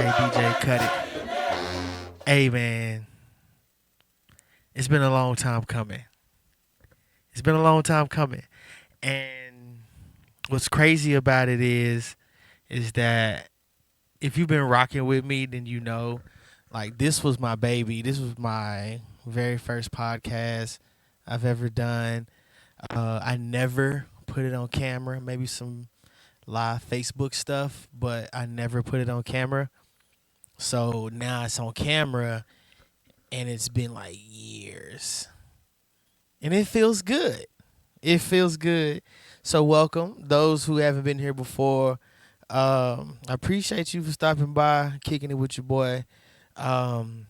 DJ cut it. Hey man, it's been a long time coming. It's been a long time coming. And what's crazy about it is that if you've been rocking with me, then you know, like this was my baby. This was my very first podcast I've ever done. I never put it on camera. Maybe some live Facebook stuff, but I never put it on camera. So now it's on camera, and it's been like years, and it feels good. It feels good. So welcome those who haven't been here before. I appreciate you for stopping by, kicking it with your boy. Um,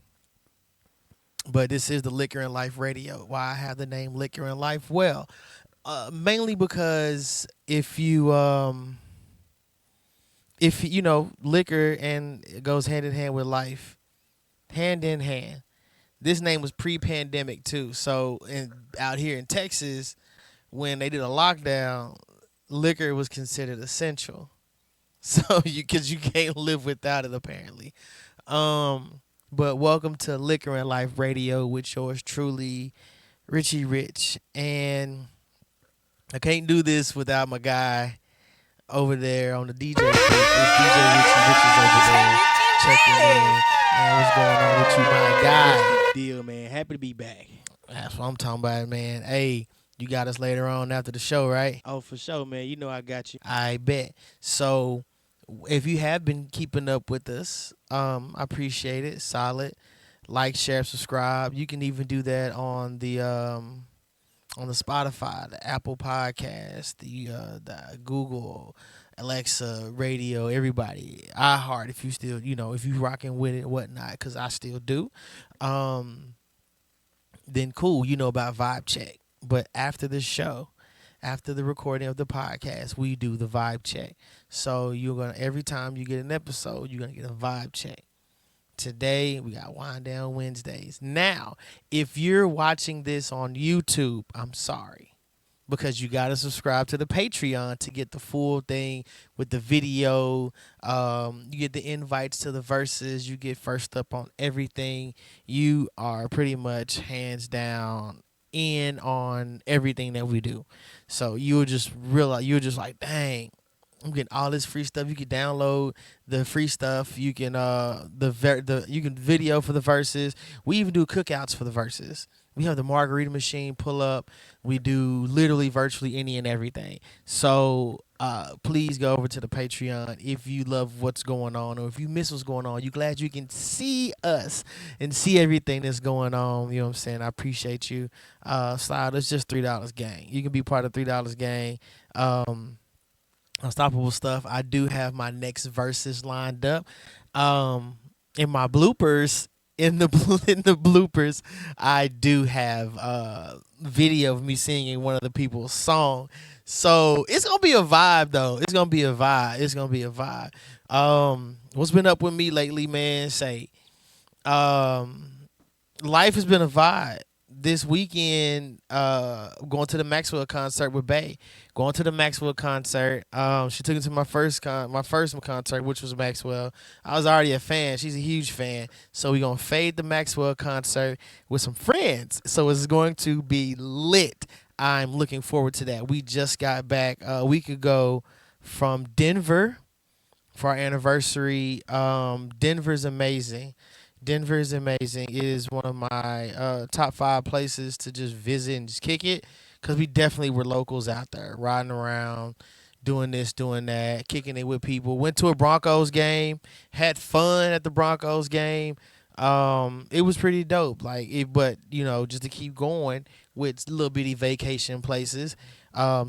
but this is the Liquor and Life Radio. Why I have the name Liquor and Life? Well, mainly because if you know, liquor and it goes hand in hand with life, hand in hand. This name was pre-pandemic too. So out here in Texas, when they did a lockdown, liquor was considered essential. So because you can't live without it apparently. But welcome to Liquor and Life Radio with yours truly, Richie Rich, and I can't do this without my guy over there on the DJ booth. It's DJ Richie Rich is over there checking in. Man, what's going on with you, my guy? Deal, man. Happy to be back. That's what I'm talking about, man. Hey, you got us later on after the show, right? Oh, for sure, man. You know I got you. I bet. So, if you have been keeping up with us, I appreciate it. Solid. Like, share, subscribe. You can even do that on the Spotify, the Apple Podcast, the Google, Alexa, radio, everybody. iHeart, if you still, if you rocking with it and whatnot, because I still do. Then cool, you know about Vibe Check. But after the show, after the recording of the podcast, we do the Vibe Check. So every time you get an episode, you're gonna get a Vibe Check. Today we got Wind Down Wednesdays. Now, if you're watching this on YouTube, I'm sorry. Because you got to subscribe to the Patreon to get the full thing with the video. You get the invites to the verses. You get first up on everything. You are pretty much hands down in on everything that we do. So you'll just realize, you're just like, dang, I'm getting all this free stuff. You can download the free stuff. You can you can video for the verses. We even do cookouts for the verses. We have the margarita machine pull up. We do literally virtually any and everything. So please go over to the Patreon if you love what's going on, or if you miss what's going on. You're glad you can see us and see everything that's going on. You know what I'm saying? I appreciate you. Slide, it's just $3 gang. You can be part of $3 gang. Unstoppable stuff. I do have my next verses lined up. In my bloopers, in the bloopers, I do have video of me singing one of the people's song. So it's gonna be a vibe though. It's gonna be a vibe. It's gonna be a vibe. What's been up with me lately, man? Life has been a vibe. This weekend, going to the Maxwell concert with Bay. Going to the Maxwell concert. She took me to my first concert, which was Maxwell. I was already a fan. She's a huge fan. So we're going to fade the Maxwell concert with some friends. So it's going to be lit. I'm looking forward to that. We just got back a week ago from Denver for our anniversary. Denver's amazing. Denver is amazing. It is one of my top 5 places to just visit and just kick it, because we definitely were locals out there riding around, doing this, doing that, kicking it with people. Went to a Broncos game, had fun at the Broncos game. It was pretty dope. But just to keep going with little bitty vacation places.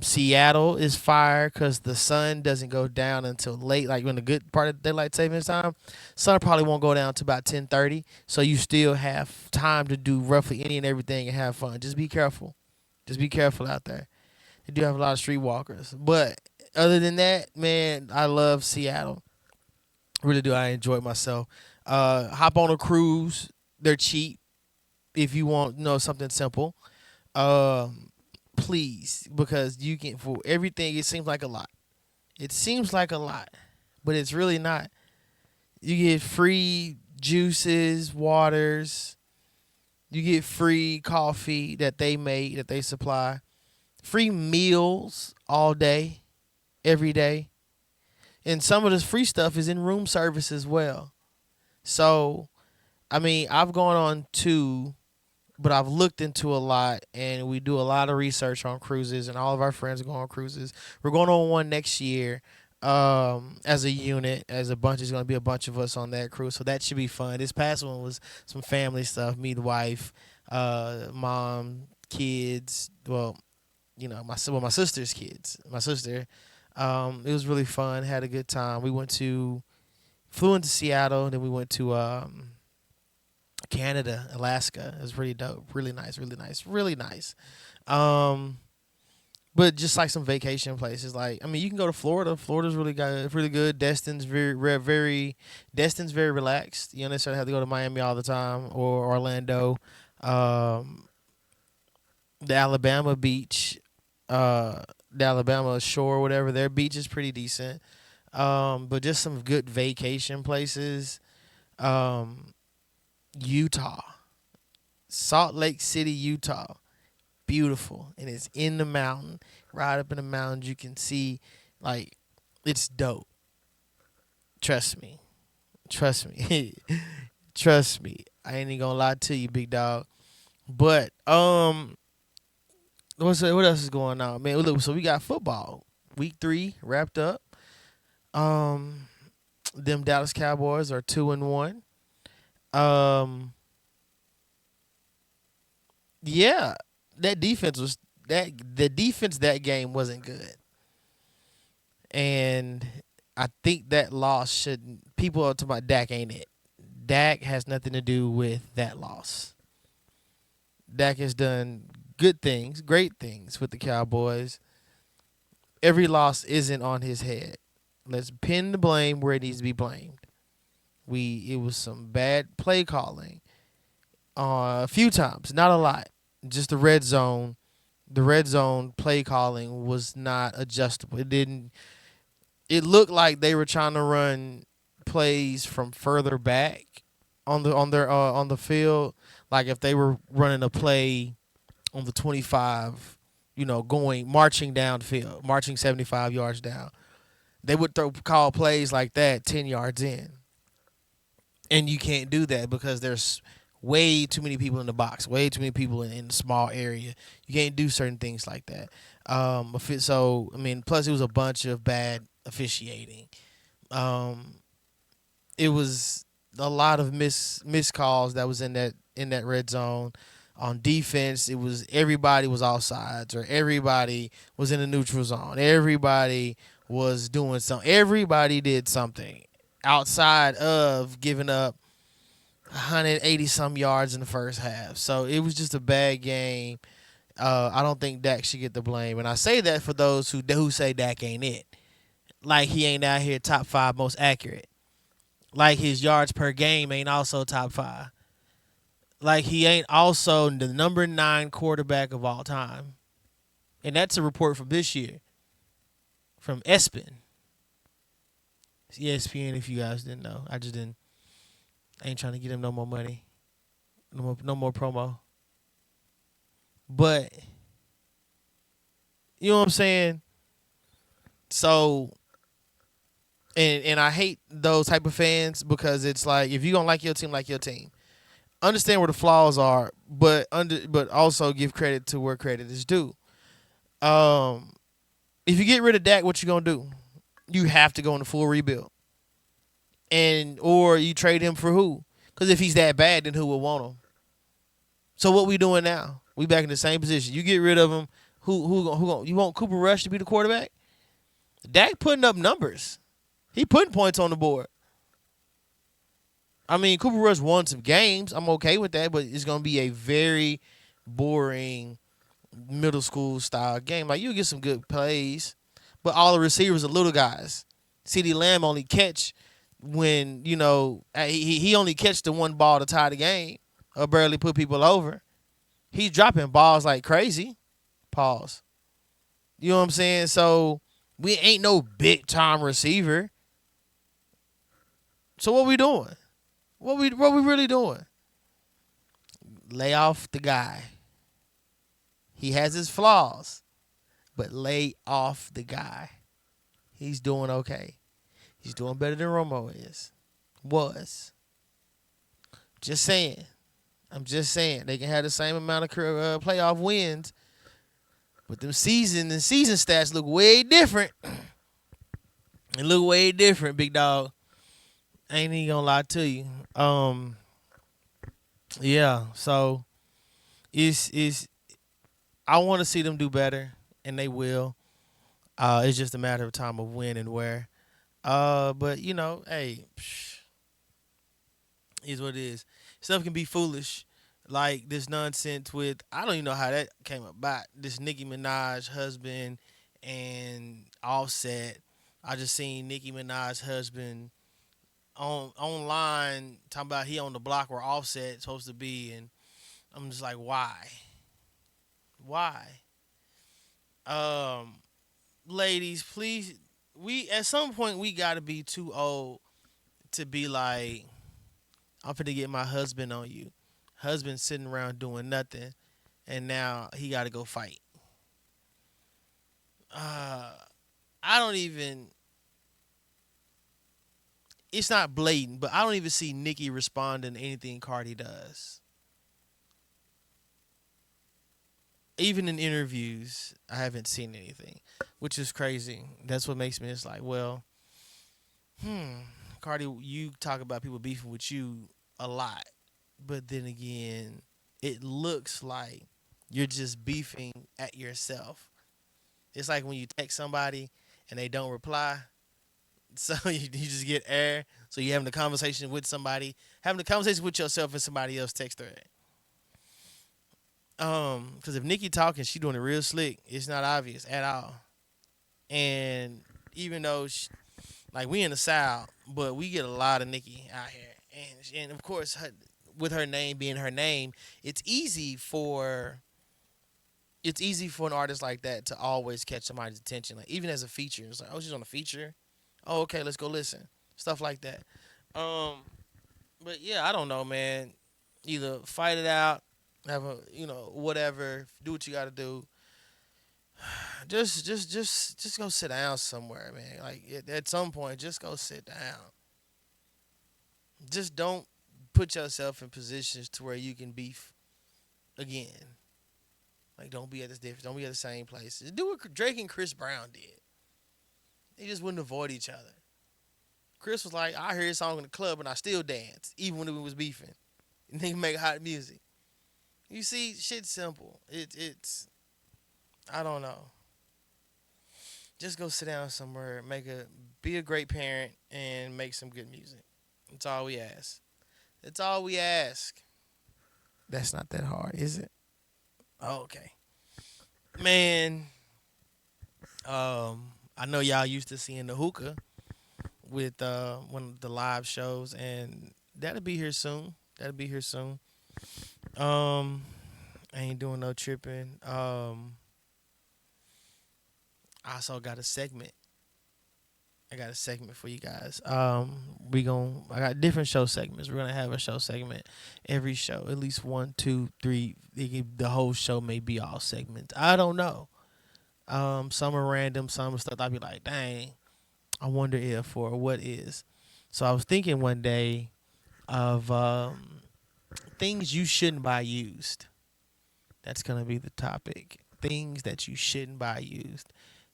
Seattle is fire because the sun doesn't go down until late, like when the good part of daylight savings time. Sun probably won't go down until about 10:30, so you still have time to do roughly any and everything and have fun. Just be careful. Just be careful out there. They do have a lot of streetwalkers. But other than that, man, I love Seattle. Really do. I enjoy myself. Hop on a cruise. They're cheap if you want something simple. Please, because you can, for everything, it seems like a lot. It seems like a lot, but it's really not. You get free juices, waters. You get free coffee that they make, that they supply. Free meals all day, every day. And some of this free stuff is in room service as well. So, I mean, I've gone on two, but I've looked into a lot, and we do a lot of research on cruises, and all of our friends go on cruises. We're going on one next year, as a unit, as a bunch. There's going to be a bunch of us on that cruise, so that should be fun. This past one was some family stuff, me, the wife, mom, kids. Well, my sister's kids. My sister. It was really fun. Had a good time. Flew into Seattle, then we went to Canada, Alaska. It was pretty dope. Really nice, really nice, really nice. Um, but just like some vacation places, like I mean, you can go to Florida. Florida's really good. Destin's very relaxed. You don't necessarily have to go to Miami all the time or Orlando. Um, the Alabama beach, the Alabama shore, whatever. Their beach is pretty decent. But just some good vacation places. Um, Utah, Salt Lake City, Utah, beautiful, and it's in the mountain. Right up in the mountains, you can see, like, it's dope. Trust me, trust me, trust me. I ain't even gonna lie to you, big dog. But what else is going on, man? Look, so we got football. Week 3 wrapped up. Um, them Dallas Cowboys are 2-1. Um, yeah, that defense was that the defense that game wasn't good, and I think that loss shouldn't. People are talking about Dak ain't it. Dak has nothing to do with that loss. Dak has done good things, great things with the Cowboys. Every loss isn't on his head. Let's pin the blame where it needs to be blamed. It was some bad play calling a few times, not a lot. Just the red zone. The red zone play calling was not adjustable. It didn't. It looked like they were trying to run plays from further back on the field. Like if they were running a play on the 25, going marching downfield, marching 75 yards down. They would call plays like that 10 yards in. And you can't do that because there's way too many people in the box, way too many people in the small area. You can't do certain things like that. So, I mean, plus it was a bunch of bad officiating. Um, it was a lot of missed calls that was in that red zone. On defense, it was everybody was offsides or everybody was in the neutral zone. Everybody was doing something. Everybody did something outside of giving up 180 some yards in the first half. So it was just a bad game. I don't think Dak should get the blame, and I say that for those who say Dak ain't it. Like he ain't out here top 5 most accurate. Like his yards per game ain't also top 5. Like he ain't also the number 9 quarterback of all time. And that's a report from this year. From ESPN. It's ESPN if you guys didn't know. I ain't trying to get him no more money. No more promo. But you know what I'm saying? So and I hate those type of fans because it's like if you don't like your team, like your team. Understand where the flaws are, but also give credit to where credit is due. If you get rid of Dak, what you gonna do? You have to go in a full rebuild, or you trade him for who? Because if he's that bad, then who will want him? So what we doing now? We back in the same position. You get rid of him. Who you want Cooper Rush to be the quarterback? Dak putting up numbers. He putting points on the board. I mean, Cooper Rush won some games. I'm okay with that, but it's going to be a very boring middle school style game. Like, you get some good plays, but all the receivers are little guys. CeeDee Lamb only catch when, he only catch the one ball to tie the game or barely put people over. He's dropping balls like crazy. Pause. You know what I'm saying? So, we ain't no big-time receiver. So what we doing? What we really doing? Lay off the guy. He has his flaws, but lay off the guy. He's doing okay. He's doing better than Romo is. Was. Just saying. I'm just saying. They can have the same amount of playoff wins, but them season stats look way different. It look way different, big dog. I ain't even gonna lie to you. Yeah. So it's I want to see them do better, and they will. It's just a matter of time of when and where. But you know, hey, is what it is. Stuff can be foolish, like this nonsense with I don't even know how that came about. This Nicki Minaj husband and Offset. I just seen Nicki Minaj husband on online talking about he on the block where Offset supposed to be, and I'm just like, why? Um, Ladies, please, we at some point we gotta be too old to be like, I'm finna get my husband on you. Husband sitting around doing nothing, and now he gotta go fight. Uh, I don't even. It's not blatant, but I don't even see Nicki responding to anything Cardi does. Even in interviews, I haven't seen anything, which is crazy. That's what makes me. It's like, well, Cardi, you talk about people beefing with you a lot, but then again, it looks like you're just beefing at yourself. It's like when you text somebody and they don't reply, so you just get air. So you're having a conversation with somebody, having a conversation with yourself and somebody else text her. Because if Nikki talking, she doing it real slick. It's not obvious at all. And even though, like we in the South, but we get a lot of Nikki out here, and of course, with her name being her name, it's easy for an artist like that to always catch somebody's attention. Like even as a feature, it's like, oh, she's on a feature. Oh, okay, let's go listen. Stuff like that. But yeah, I don't know, man. Either fight it out, have a whatever, do what you got to do. Just go sit down somewhere, man. Like at some point, just go sit down. Just don't put yourself in positions to where you can beef again. Like don't be at this difference. Don't be at the same place. Do what Drake and Chris Brown did. They just wouldn't avoid each other. Chris was like, I heard his song in the club and I still dance, even when it was beefing. And they make hot music. You see, shit's simple. It's I don't know. Just go sit down somewhere, be a great parent, and make some good music. That's all we ask. That's all we ask. That's not that hard, is it? Oh, okay. Man, I know y'all used to seeing the hookah with one of the live shows, and that'll be here soon. I ain't doing no tripping. I also got a segment. I got a segment for you guys. I got different show segments. We're gonna have a show segment every show, at least 1, 2, 3. The whole show may be all segments. I don't know. Some are random. Some are stuff I'd be like, dang, I wonder if or what is. So I was thinking one day of things you shouldn't buy used. That's gonna be the topic. Things that you shouldn't buy used.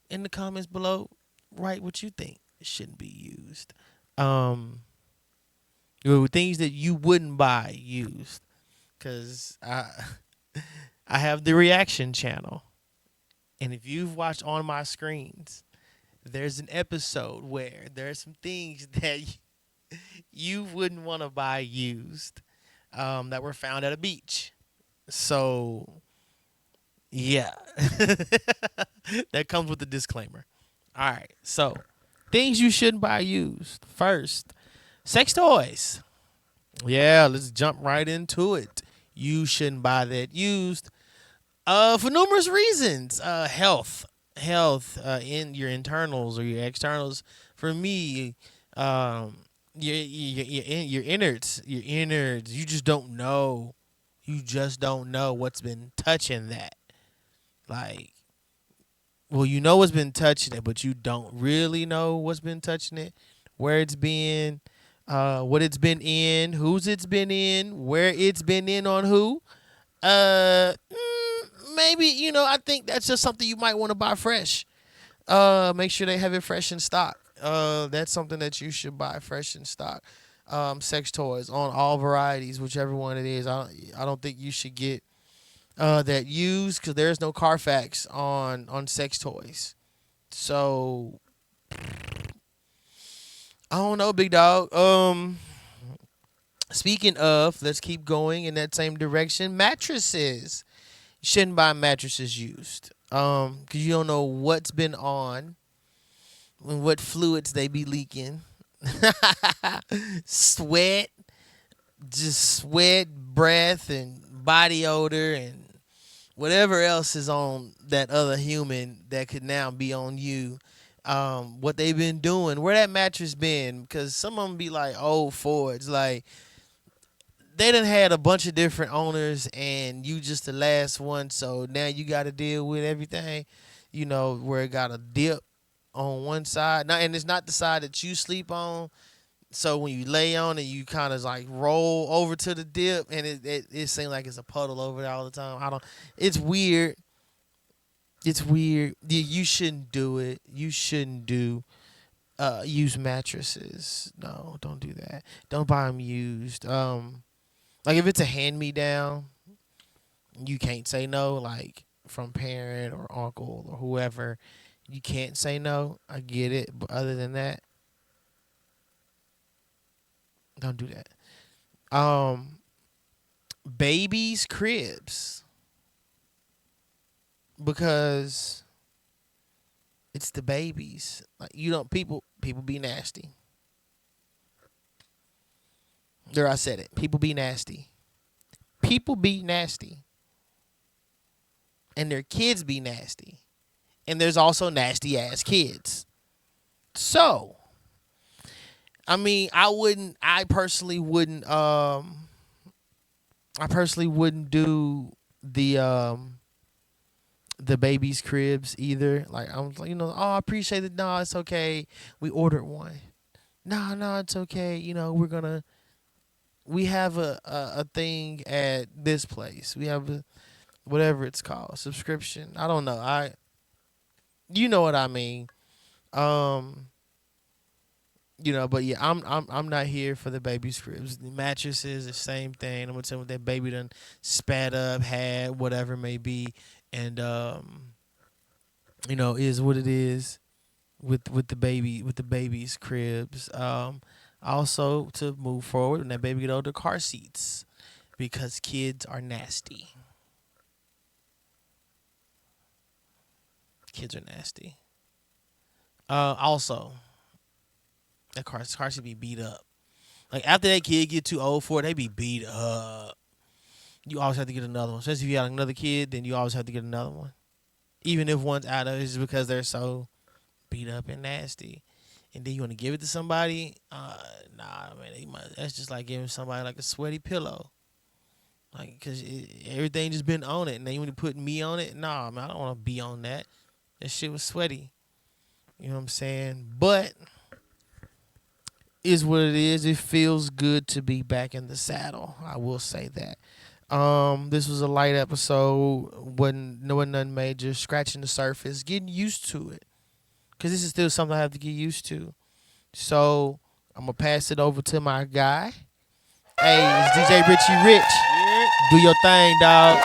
In the comments below, write what you think shouldn't be used. Things that you wouldn't buy used, cause I have the reaction channel, and if you've watched on my screens, there's an episode where there are some things that you wouldn't want to buy used, that were found at a beach. So yeah, that comes with a disclaimer. All right, so things you shouldn't buy used. First, sex toys. Yeah, let's jump right into it. You shouldn't buy that used. For numerous reasons. Health in your internals or your externals. For me, your innards, your innards. You just don't know. You just don't know what's been touching that. Like, well, you know what's been touching it, but you don't really know what's been touching it, where it's been, what it's been in, who's it's been in, where it's been in on who. Maybe I think that's just something you might want to buy fresh. Make sure they have it fresh in stock. That's something that you should buy fresh in stock. Sex toys on all varieties, whichever one it is. I don't think you should get that used because there's no Carfax on sex toys. So I don't know, big dog. Speaking of, let's keep going in that same direction. Mattresses. You shouldn't buy mattresses used. Because you don't know what's been on and what fluids they be leaking. Sweat, just sweat, breath, and body odor, and whatever else is on that other human that could now be on you. What they've been doing, where that mattress been, because some of them be like old Fords, like they done had a bunch of different owners and you just the last one, so now you got to deal with everything, where it got a dip on one side. Now, and it's not the side that you sleep on, so when you lay on it, you kind of like roll over to the dip, and it seems like it's a puddle over there all the time. It's weird. It's weird. You shouldn't do it. You shouldn't use mattresses. No, don't do that. Don't buy them used. Like if it's a hand me down, you can't say no. Like from parent or uncle or whoever, you can't say no. I get it, but other than that, don't do that. Babies' cribs, because it's the babies. Like people be nasty. There, I said it. People be nasty. People be nasty. And their kids be nasty. And there's also nasty ass kids. So, I personally wouldn't do the baby's cribs either. Like I'm like, I appreciate it. No, it's okay. We ordered one. No, it's okay. We have a thing at this place. We have whatever it's called, subscription. I don't know. You know what I mean. But yeah, I'm not here for the baby's cribs. The mattresses, the same thing. I'm gonna tell you what that baby done spat up, had, whatever it may be, and is what it is with the baby's cribs. Also, to move forward, when that baby get older, car seats, because kids are nasty. Kids are nasty. Also, that car seat be beat up. Like after that kid get too old for it, they be beat up. You always have to get another one. Especially if you got another kid, then you always have to get another one. Even if one's out of it, it's because they're so beat up and nasty. And then you want to give it to somebody? Nah, man. That's just like giving somebody like a sweaty pillow. Like, because everything just been on it. And then you want to put me on it? Nah, man, I don't want to be on that. That shit was sweaty. You know what I'm saying? But is what it is. It feels good to be back in the saddle. I will say that. This was a light episode. Wasn't nothing major. Scratching the surface. Getting used to it. Because this is still something I have to get used to. So, I'm going to pass it over to my guy. Hey, it's DJ Richie Rich. Do your thing, dog.